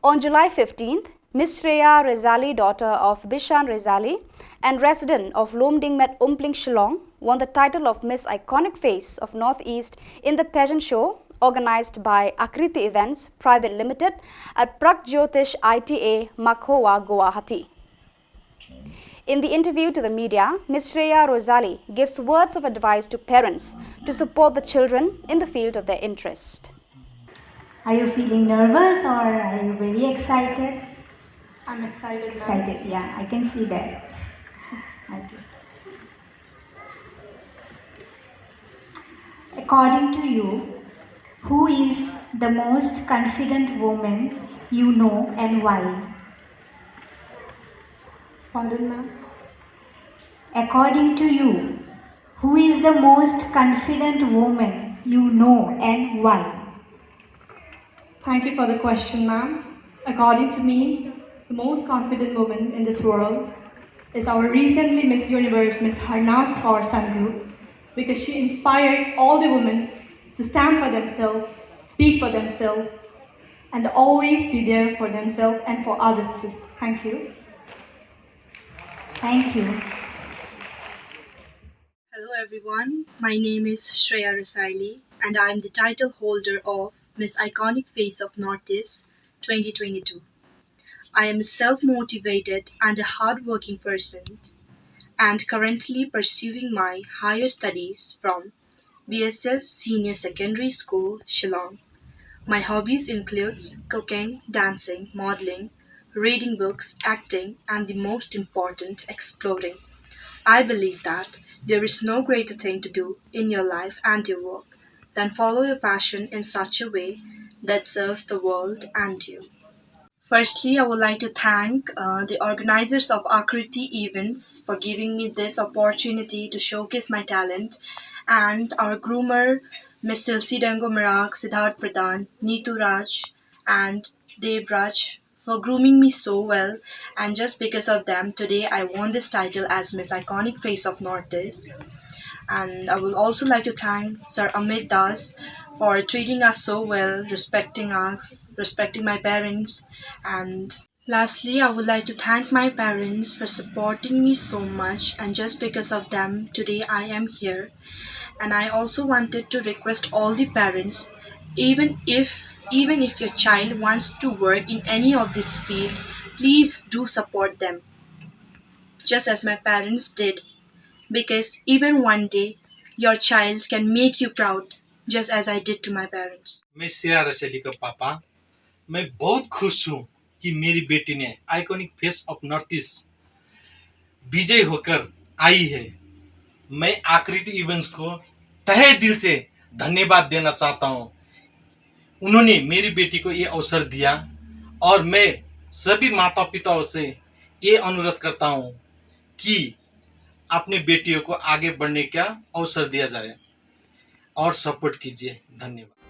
On July 15th, Miss Shreya Rasaily, daughter of Bishan Rasaily and resident of Lomdingmet Umpling Shillong, won the title of Miss Iconic Face of Northeast in the pageant show organized by Akriti Events Private Limited at Pragjyotish ITA Makhowa, Guwahati. In the interview to the media, Ms. Shreya Rasaily gives words of advice to parents to support the children in the field of their interest. Are you feeling nervous or are you very excited? I'm excited. Excited, yeah, I can see that. Okay. According to you, who is the most confident woman you know and why? Pardon, ma'am? According to you, who is the most confident woman you know and why? Thank you for the question, ma'am. According to me, the most confident woman in this world is our recently Miss Universe, Miss Harnas Kaur Sandhu, because she inspired all the women to stand for themselves, speak for themselves, and always be there for themselves and for others too. Thank you. Thank you. Hello everyone, my name is Shreya Rasaily and I am the title holder of Miss Iconic Face of Northeast 2022. I am a self-motivated and a hard-working person and currently pursuing my higher studies from BSF Senior Secondary School, Shillong. My hobbies includes cooking, dancing, modeling, reading books, acting, and the most important, exploring. I believe that there is no greater thing to do in your life and your work than follow your passion in such a way that serves the world and you. Firstly, I would like to thank the organizers of Akriti events for giving me this opportunity to showcase my talent, and our groomer, Miss Silsi Dango Marag, Siddharth Pradhan, Neetu Raj, and Deb Raj for grooming me so well. And just because of them, today I won this title as Miss Iconic Face of Northeast. And I would also like to thank Sir Amit Das for treating us so well, respecting us, respecting my parents. And lastly, I would like to thank my parents for supporting me so much, and just because of them, today I am here. And I also wanted to request all the parents, even if your child wants to work in any of this field, please do support them, just as my parents did, because even one day your child can make you proud, just as I did to my parents. मैं श्रेया रसैली का पापा। मैं बहुत खुश हूँ कि मेरी बेटी ने iconic face of north east विजय होकर आई है। मैं आकृति इवेंट्स को तहे दिल से धन्यवाद देना चाहता हूँ। उन्होंने मेरी बेटी को ये अवसर दिया और मैं सभी माता पिताओं से ये अनुरोध करता हूँ कि अपने बेटियों को आगे बढ़ने का अवसर दिया जाए और सपोर्ट कीजिए। धन्यवाद।